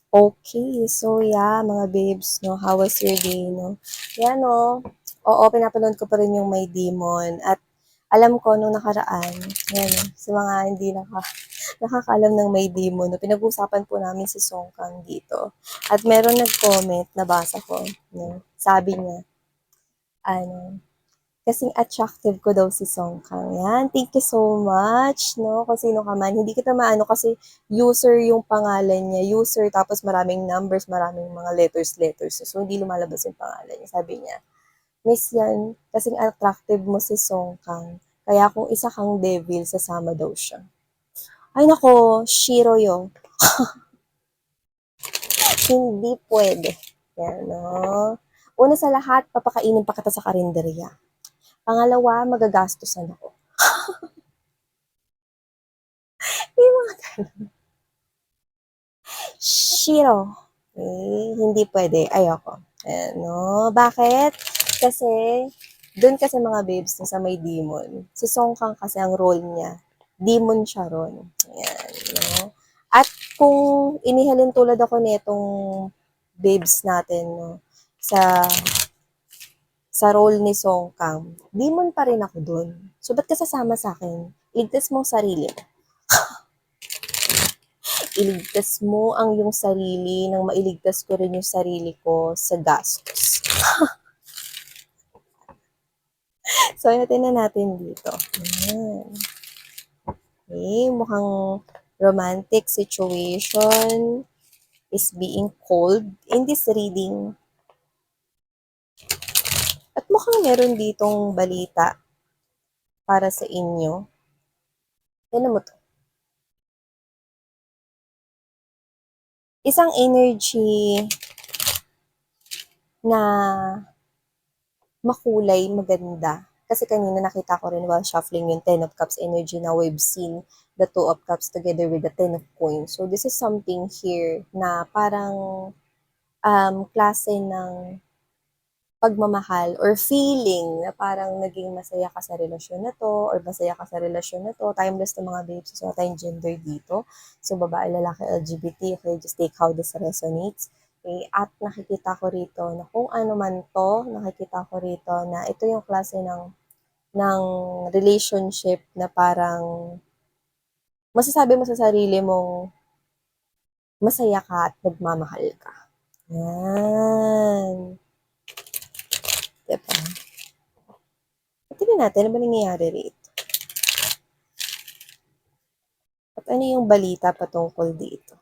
Okay, so yeah, mga babes, no, how was your day, no? Yan, no, oo, pinapanood ko pa rin yung My Demon at alam ko nung nakaraan, yan, no, sa mga hindi nakakaalam ng My Demon, no, pinag-usapan po namin si Song Kang dito. At meron nag-comment, nabasa ko, no, sabi niya, ano, kasing attractive ko daw si Song Kang. Yan, thank you so much, no? Kung sino ka man. Hindi kita maano kasi user yung pangalan niya. User, tapos maraming numbers, maraming mga letters. So, hindi lumalabas yung pangalan niya. Sabi niya, Miss yan, kasing attractive mo si Song Kang. Kaya kung isa kang devil, sasama daw siya. Ay nako, Shiro yo. Hindi pwede. Yan, no? Una sa lahat, papakainin pa kita sa karinderya. Pangalawa, magagastusan ako. May mga Shiro. Hindi pwede. Ayoko. Ano? Bakit? Kasi, doon kasi mga babes na sa may demon. Si Song Kang kasi ang role niya. Demon siya ron. Ayan, no? At kung inihalin tulad ako nitong babes natin, no? Sa role ni Song Kang, demon pa rin ako doon. So, ba't ka sasama sa akin? Ligtas mong sarili. Iligtas mo ang iyong sarili nang mailigtas ko rin yung sarili ko sa gastos. So, natin na natin dito. Ayan. Okay, mukhang romantic situation is being called in this reading. At mukhang meron ditong balita para sa inyo. Yan mo to. Isang energy na makulay, maganda. Kasi kanina nakita ko rin while shuffling yung Ten of Cups energy na we've seen the Two of Cups together with the Ten of Coins. So this is something here na parang klase ng pagmamahal or feeling na parang naging masaya ka sa relasyon na to or masaya ka sa relasyon na to. Timeless to mga babes. So, tayong gender dito. So, babae, lalaki, LGBT. Okay, just take how this resonates. Okay, at nakikita ko rito na kung ano man to, nakikita ko rito na ito yung klase ng relationship na parang masasabi mo sa sarili mong masaya ka at nagmamahal ka. Yan. Diba? Tingnan natin, ano ba nangyayari rito? At ano yung balita patungkol dito?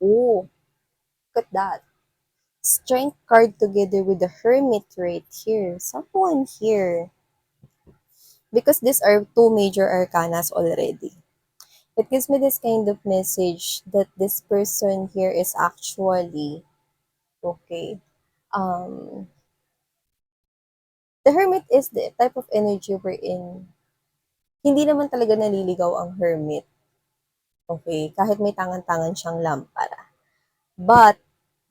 Oh, look at that. Strength card together with the Hermit right here. Someone here. Because these are two major arcanas already. It gives me this kind of message that this person here is actually, okay, um, the Hermit is the type of energy we're in. Hindi naman talaga naliligaw ang Hermit. Okay, kahit may tangan-tangan siyang lampara. But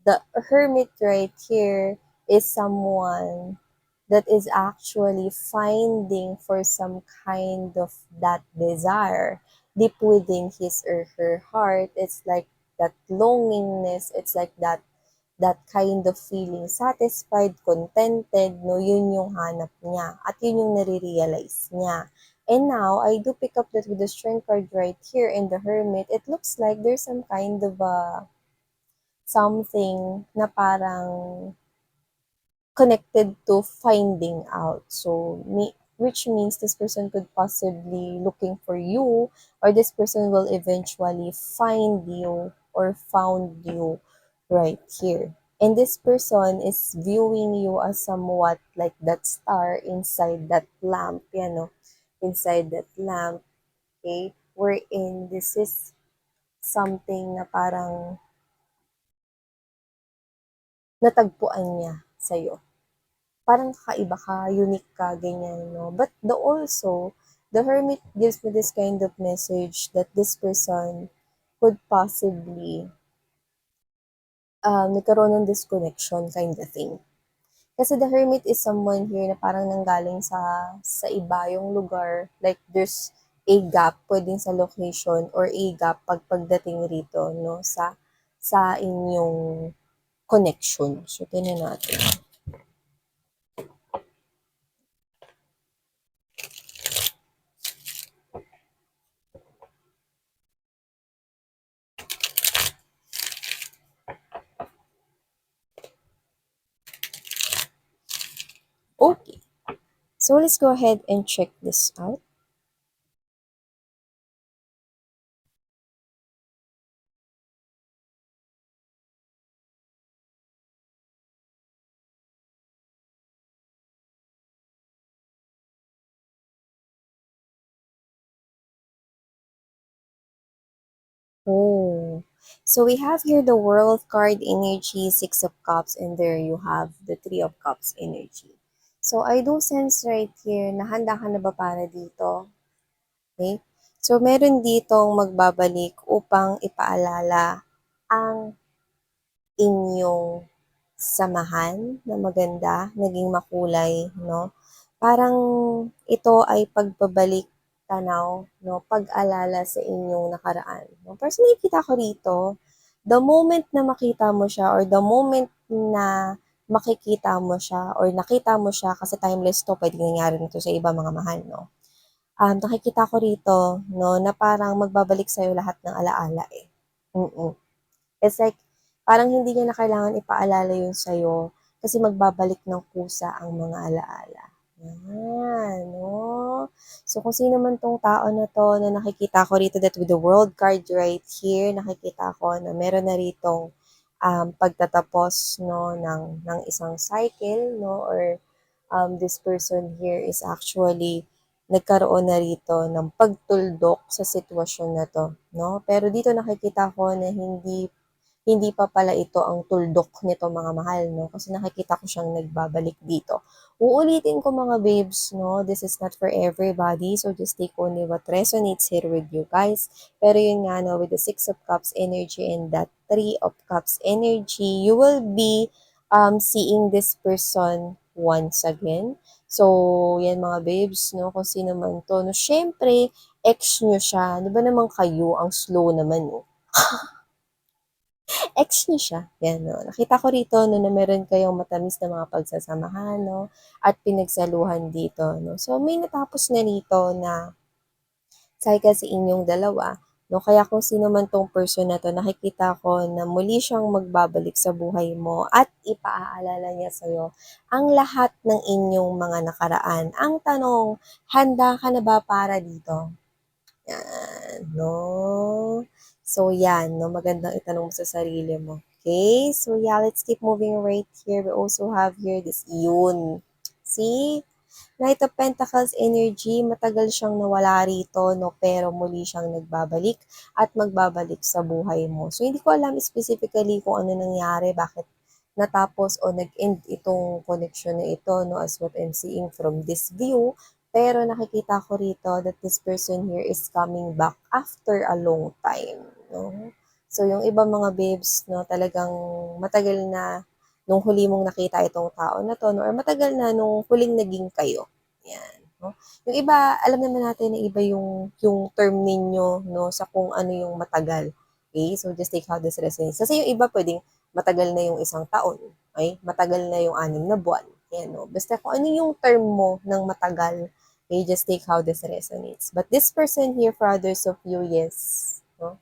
the hermit right here is someone that is actually finding for some kind of that desire deep within his or her heart. It's like that longingness. It's like that kind of feeling satisfied, contented, no, yun yung hanap niya. At yun yung nare-realize niya. And now, I do pick up that with the strength card right here in the hermit, it looks like there's some kind of something na parang connected to finding out. So, which means this person could possibly looking for you, or this person will eventually find you or found you right here. And this person is viewing you as somewhat like that star inside that lamp, inside that lamp, okay? Wherein this is something na parang natagpuan niya sa'yo. Parang kakaiba ka, unique ka, ganyan, no? But the hermit gives me this kind of message that this person could possibly nagkaroon ng disconnection kind of thing. Kasi the hermit is someone here na parang nanggaling sa iba yung lugar. Like, there's a gap pwedeng sa location or a gap pagdating rito, no? Sa inyong connection. So, tingnan natin. Okay. So, let's go ahead and check this out. Oh, so we have here the World card energy, Six of Cups, and there you have the Three of Cups energy. So I do sense right here na handa ka na ba para dito? Okay? So meron ditong magbabalik upang ipaalala ang inyong samahan na maganda, naging makulay, no? Parang ito ay pagbabalik tanaw, no? Pag-alala sa inyong nakaraan. No? Pero nakikita ko rito, the moment na makita mo siya or the moment na makikita mo siya or nakita mo siya kasi timeless to, pwedeng nangyari nito sa iba mga mahal, no? Nakikita ko rito, no, na parang magbabalik sa'yo lahat ng alaala eh. Mm. It's like, parang hindi niya na kailangan ipaalala yun sa'yo kasi magbabalik ng kusa ang mga alaala. Yan, no? So, kung sino man tong tao na to na nakikita ko rito that with the world card right here, nakikita ko na meron na ritong pagtatapos, no, ng isang cycle, no, or this person here is actually nagkaroon na rito ng pagtuldok sa sitwasyon na to, no? Pero dito nakikita ko na hindi pa pala ito ang tuldok nito mga mahal, no? Kasi nakikita ko siyang nagbabalik dito. Uulitin ko mga babes, no? This is not for everybody, so just take only what resonates here with you guys. Pero yun nga, no, with the Six of Cups energy and that Three of Cups energy, you will be seeing this person once again. So, yan mga babes, no? Kung sino man to. No, syempre, ex nyo siya. Di ba naman kayo, ang slow naman, eh. Ex niya siya. Yan, no. Nakita ko rito, no, na meron kayong matamis na mga pagsasamahan, no, at pinagsaluhan dito, no. So, may natapos na rito na cycle sa inyong dalawa, no. Kaya kung sino man tong person na to, nakikita ko na muli siyang magbabalik sa buhay mo at ipaaalala niya sa'yo ang lahat ng inyong mga nakaraan. Ang tanong, handa ka na ba para dito? Yan, no? So, yan, no? Magandang itanong mo sa sarili mo. Okay? So, yeah, let's keep moving right here. We also have here this yun. See? Knight of Pentacles energy, matagal siyang nawala rito, no? Pero muli siyang nagbabalik at magbabalik sa buhay mo. So, hindi ko alam specifically kung ano nangyari, bakit natapos o nag-end itong connection na ito, no? As what I'm seeing from this view. Pero nakikita ko rito that this person here is coming back after a long time, no? So, yung ibang mga babes, no, talagang matagal na nung huli mong nakita itong tao na to, no, or matagal na nung huling naging kayo. Yan, no? Yung iba, alam naman natin na iba yung term ninyo, no, sa kung ano yung matagal. Okay? So, just take how this resonates. Kasi yung iba pwedeng matagal na yung isang taon. Okay? Matagal na yung 6 na buwan. Yan, no? Basta kung ano yung term mo ng matagal, okay, just take how this resonates. But this person here, for others of you, yes, no?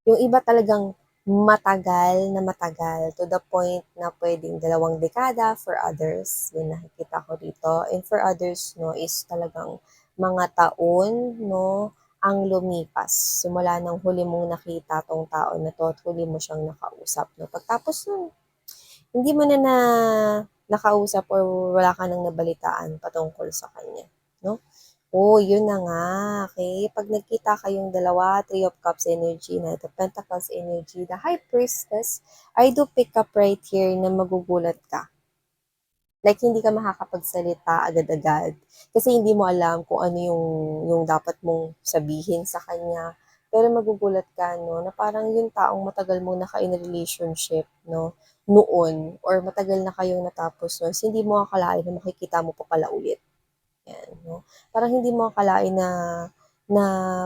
Yung iba talagang matagal to the point na pwedeng 2 dekada for others, yun nakikita ko dito. And for others, no, is talagang mga taon, no, ang lumipas. Simula nang huli mong nakita tong tao na to at huli mo siyang nakausap. No? Pagtapos nun, hindi mo na nakausap or wala ka nang nabalitaan patungkol sa kanya. No? Oh, yun na nga. Okay? Pag nagkita kayong dalawa, Three of Cups energy, Knight of Pentacles energy, the High Priestess, I do pick up right here na magugulat ka. Like, hindi ka makakapagsalita agad-agad. Kasi hindi mo alam kung ano yung dapat mong sabihin sa kanya. pero magugulat ka, no, na parang yung taong matagal mo na in relationship, no, noon, or matagal na kayong natapos, no, hindi mo akalain na makikita mo pa pala ulit. Yan, no? Parang hindi mo akalain na na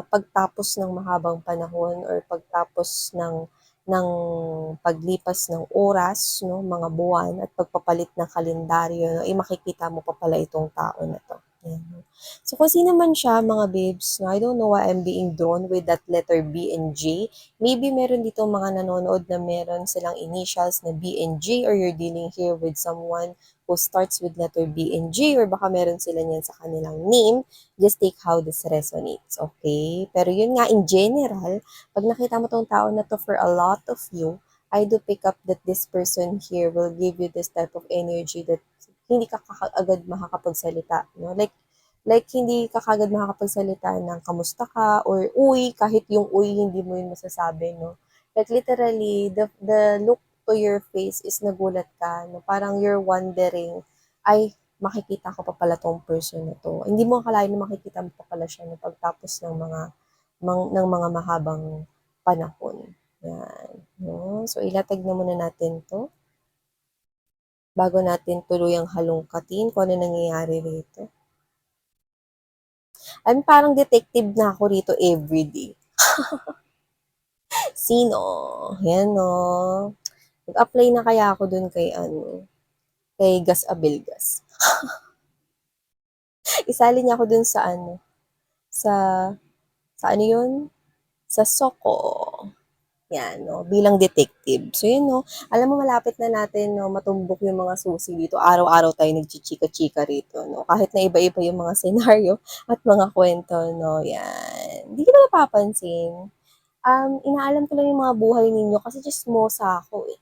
pagtapos ng mahabang panahon or pagtapos ng paglipas ng oras, no, mga buwan at pagpapalit ng kalendaryo, no, makikita mo pa pala itong tao na to. Yan, no? So kung sino man siya, mga babes, no, I don't know why I'm being drawn with that letter B and J. Maybe meron dito mga nanonood na meron silang initials na B and J, or you're dealing here with someone who starts with letter B and G, or baka meron sila niyan sa kanilang name. Just take how this resonates, okay? Pero yun nga, in general, pag nakita mo tong tao na to for a lot of you, I do pick up that this person here will give you this type of energy that hindi ka agad makakapagsalita, no? Like, hindi ka kagad makakapagsalita ng kamusta ka, or uy, kahit yung uy, hindi mo yun masasabi, no? Like, literally, the look to your face is nagulat ka, no? Parang you're wondering, ay, makikita ko pa pala tong person na to. Hindi mo akalain na makikita mo pa pala siya no, pagtapos ng mga mahabang panahon. Yan. No? So, ilatag na muna natin to bago natin tuluyang halongkatin kung ano nangyayari rito. I'm parang detective na ako rito everyday. Sino? Yan no. Nag-apply na kaya ako dun kay Gas Abelgas. Isali niya ako dun sa, sa ano yun? Sa Soko. Yan, no, bilang detective. So, yun, no, alam mo, malapit na natin, no, matumbok yung mga susi dito. Araw-araw tayo nagchichika-chika rito, no, kahit na iba-iba yung mga senaryo at mga kwento, no, yan. Hindi ko na napapansin. Inaalam ko lang yung mga buhay ninyo kasi chismosa ako, eh.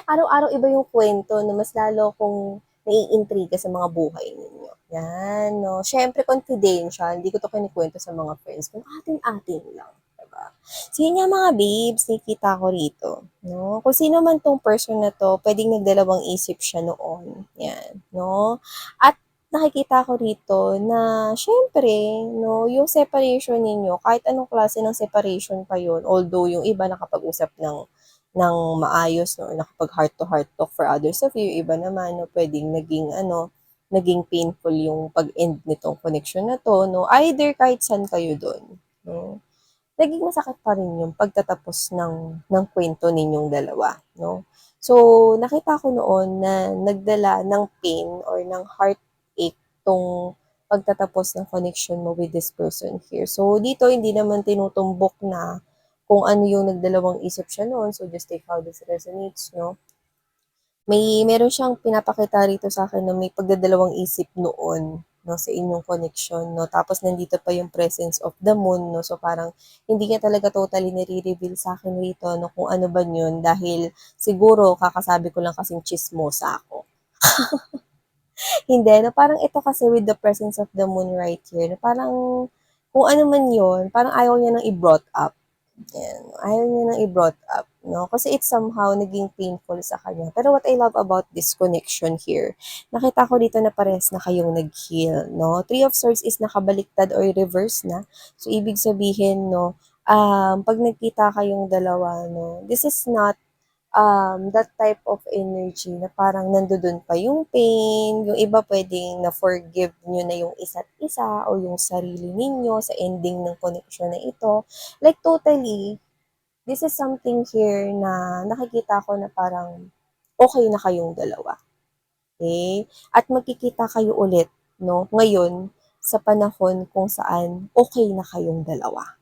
Araw-araw iba yung kwento na mas lalo kong naiintriga sa mga buhay ninyo. Yan, no. Siyempre, confidential. Hindi ko to kinikwento sa mga friends ko. Atin-atin lang. Diba? So, yun nga mga babes, nakikita ko rito. No? Kung sino man tong person na to, pwedeng nagdalawang isip siya noon. Yan. No? At nakikita ko rito na, syempre, no, yung separation ninyo, kahit anong klase ng separation pa yun, although yung iba nakapag-usap ng maayos, no, nakapag heart to heart talk for others of you, iba naman, no, pwedeng naging painful yung pag-end nitong connection na to, no, either kahit saan kayo doon, no, naging masakit pa rin yung pagtatapos ng kwento ninyong dalawa, no. So, nakita ko noon na nagdala ng pain or ng heartache tong pagtatapos ng connection mo with this person here. So, dito hindi naman tinutumbok na kung ano yung nagdalawang isip siya noon. So, just take how this resonates, no? Meron siyang pinapakita rito sa akin na may pagdadalawang isip noon, no, sa inyong connection, no? Tapos, nandito pa yung presence of the moon, no? So, parang hindi niya talaga totally nire-reveal sa akin rito, no, kung ano ba yun, dahil siguro kakasabi ko lang kasing chismosa ako. Hindi, no, parang ito kasi with the presence of the moon right here, no, parang kung ano man yun, parang ayaw niya nang i-brought up. Yan. Ayaw niya nang i-brought up, no? Kasi it's somehow naging painful sa kanya. Pero what I love about this connection here, nakita ko dito na parehas na kayong nag-heal, no? Three of Swords is nakabaliktad or reverse na. So, ibig sabihin, no, pag nagkita kayong dalawa, no, this is not that type of energy na parang nandoon pa yung pain, yung iba pwedeng na-forgive nyo na yung isa't isa o yung sarili ninyo sa ending ng connection na ito. Like totally, this is something here na nakikita ko na parang okay na kayong dalawa. Okay? At magkikita kayo ulit, no? Ngayon, sa panahon kung saan okay na kayong dalawa.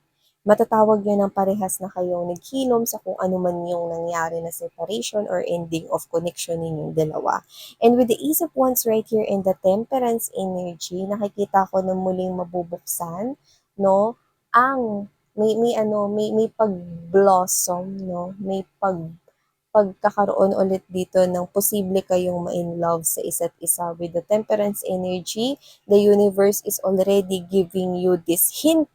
Matatawag nyo ng parehas na kayong naghilom sa kung ano man yung nangyari na separation or ending of connection ninyong dalawa. And with the Ace of Wands right here and the Temperance energy, nakikita ko na muling mabubuksan, no? Ang may pag-blossom, no? May pagkakaroon ulit dito ng posible kayong ma-in love sa isa't isa. With the Temperance energy, the universe is already giving you this hint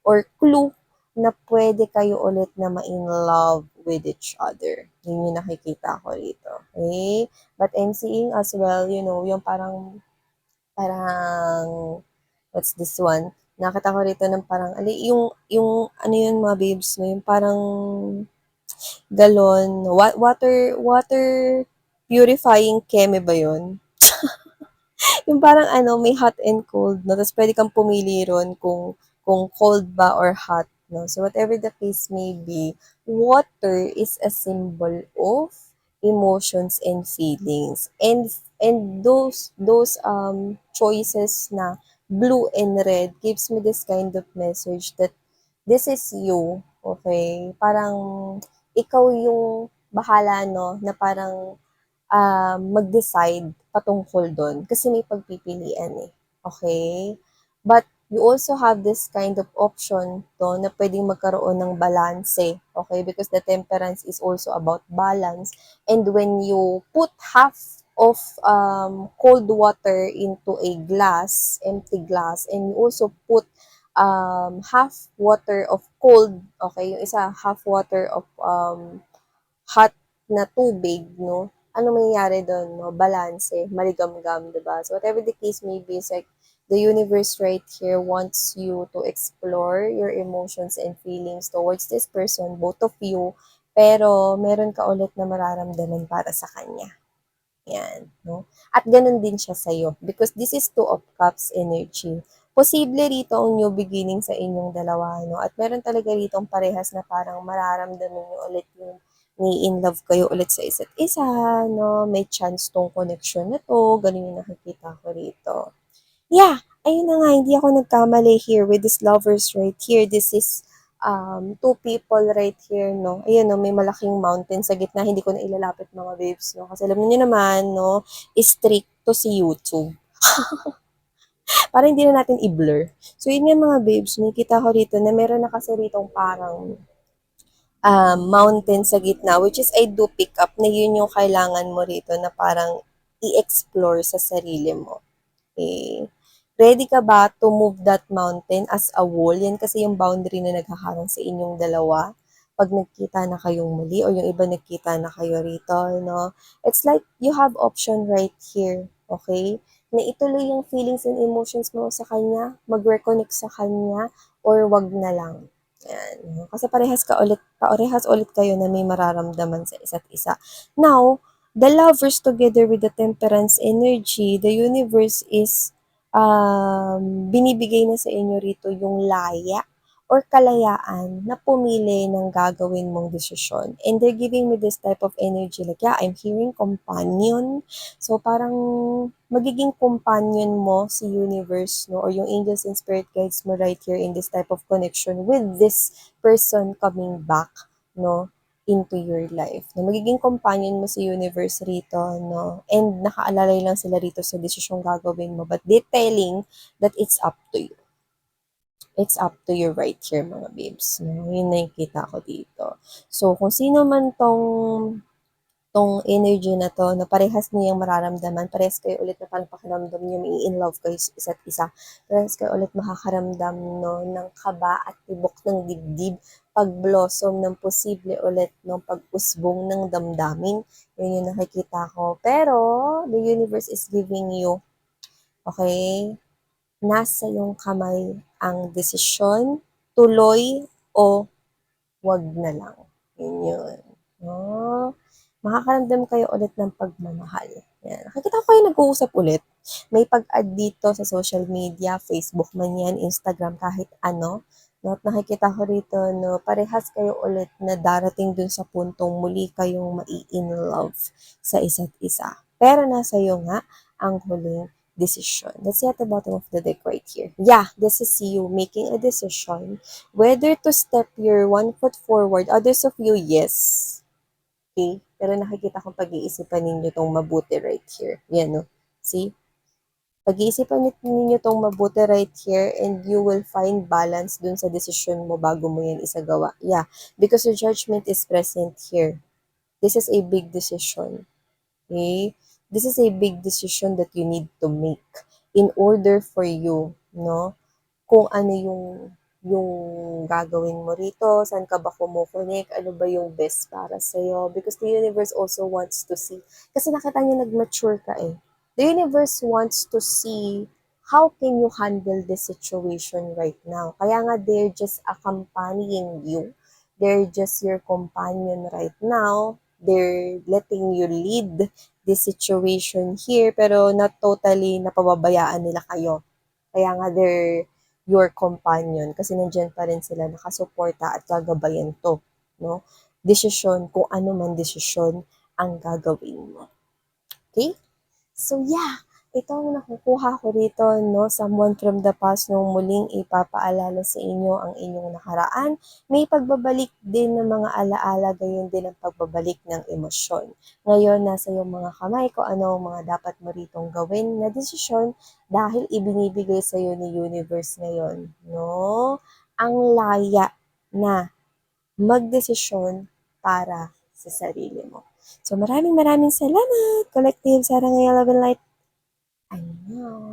or clue na pwede kayo ulit na ma-in love with each other. Yun yung nakikita ko rito. Okay? But I'm seeing as well, you know, yung parang, what's this one? Nakita ko rito ng parang, yung ano yun mga babes, no? Yung parang galon, water purifying keme ba yun? Yung parang ano, may hot and cold, no? Tapos pwede kang pumili ron kung cold ba or hot, no? So whatever the case may be, water is a symbol of emotions and feelings. And those choices na blue and red gives me this kind of message that this is you, okay? Parang ikaw yung bahala, no? Na parang mag-decide patungkol doon kasi may pagpipilian eh. Okay? But you also have this kind of option to na pwedeng magkaroon ng balance eh. Okay? Because the temperance is also about balance. And when you put half of cold water into a glass, empty glass, and you also put half water of cold, okay, yung isa half water of hot na tubig, no? Ano mangyayari doon, no? Balanse, maligamgam, diba? So whatever the case may be, it's like the universe right here wants you to explore your emotions and feelings towards this person, both of you, pero meron ka ulit na mararamdaman para sa kanya. Yan, no? At ganun din siya sa'yo because this is Two of Cups energy. Posible rito ang new beginning sa inyong dalawa, no? At meron talaga rito parehas na parang mararamdaman nyo ulit yung ni-in love kayo ulit sa isa't isa, no? May chance tong connection na to, ganun yung nakikita ko rito. Yeah, ayun na nga, hindi ako nagkamali here with these lovers right here. This is two people right here, no? Ayun, no, may malaking mountain sa gitna. Hindi ko na ilalapit mga babes, no? Kasi alam niyo naman, no, strict to si YouTube. Para hindi na natin i-blur. So, yun nga mga babes, nakita ko rito na meron na kasi ritong parang mountain sa gitna, which is I do pick up na yun yung kailangan mo rito na parang i-explore sa sarili mo. Okay. Ready ka ba to move that mountain as a wall? Yan kasi yung boundary na naghaharang sa inyong dalawa. Pag nagkita na kayong muli o yung iba nagkita na kayo rito, no? It's like you have option right here, okay? Na ituloy yung feelings and emotions mo sa kanya, mag-reconnect sa kanya, or wag na lang. Yan. No? Kasi parehas ulit kayo na may mararamdaman sa isa't isa. Now, the lovers together with the temperance energy, the universe is binibigay na sa inyo rito yung laya or kalayaan na pumili ng gagawin mong desisyon. And they're giving me this type of energy like, yeah, I'm hearing companion. So parang magiging companion mo si universe, no, or yung angels and spirit guides mo right here in this type of connection with this person coming back, no, into your life. Na magiging companion mo sa universe rito, no? And nakaalalay lang sila rito sa desisyong gagawin mo. But they telling that it's up to you. It's up to you right here, mga babes. No? Yun nakikita ko dito. So, kung sino man tong energy na to, na parehas niyo yung mararamdaman, parehas kayo ulit na parang pakiramdam niyo, may in love kayo sa isa't isa, parehas kayo ulit makakaramdam, no, ng kaba at tibok ng dibdib, pag-blossom ng posible ulit, no, pag-usbong ng damdamin, yun yung nakikita ko. Pero, the universe is giving you, okay, nasa yung kamay ang desisyon, tuloy o wag na lang. Yun yun. No? Makakaramdam kayo ulit ng pagmamahal. Yan. Nakikita ko kayo nag-uusap ulit. May pag-add dito sa social media, Facebook man yan, Instagram, kahit ano. No? At nakikita ko rito, no, parehas kayo ulit na darating dun sa puntong muli kayong mai-in love sa isa't isa. Pero nasa iyo nga ang huling decision. Let's see at the bottom of the deck right here. Yeah, this is you making a decision whether to step your one foot forward. Others of you, yes. Okay? Pero nakikita kong pag-iisipan ninyo tong mabuti right here. Yan, no? See? Pag-iisipan ninyo tong mabuti right here and you will find balance dun sa decision mo bago mo yan isagawa. Yeah, because your judgment is present here. This is a big decision. Okay? This is a big decision that you need to make in order for you, no? Kung ano yung gagawin mo rito, saan ka ba kumukonek, ano ba yung best para sa'yo. Because the universe also wants to see. Kasi nakita niya nag-mature ka eh. The universe wants to see how can you handle this situation right now? Kaya nga, they're just accompanying you. They're just your companion right now. They're letting you lead this situation here, pero not totally napababayaan nila kayo. Kaya nga, they're your companion kasi nandiyan pa rin sila nakasuporta at gagabayan to, no? Desisyon, kung ano man desisyon ang gagawin mo. Okay? So yeah, ito ang nakukuha ko rito, no? Someone from the past nung muling ipapaalala sa inyo ang inyong nakaraan. May pagbabalik din ng mga alaala, gayon din ang pagbabalik ng emosyon. Ngayon, nasa iyong mga kamay ko ano ang mga dapat mo ritong gawin na desisyon dahil ibinibigay sa iyo ni universe ngayon, no? Ang laya na magdesisyon para sa sarili mo. So maraming salamat, Collective Sarah Ngayala Love and Light. I know.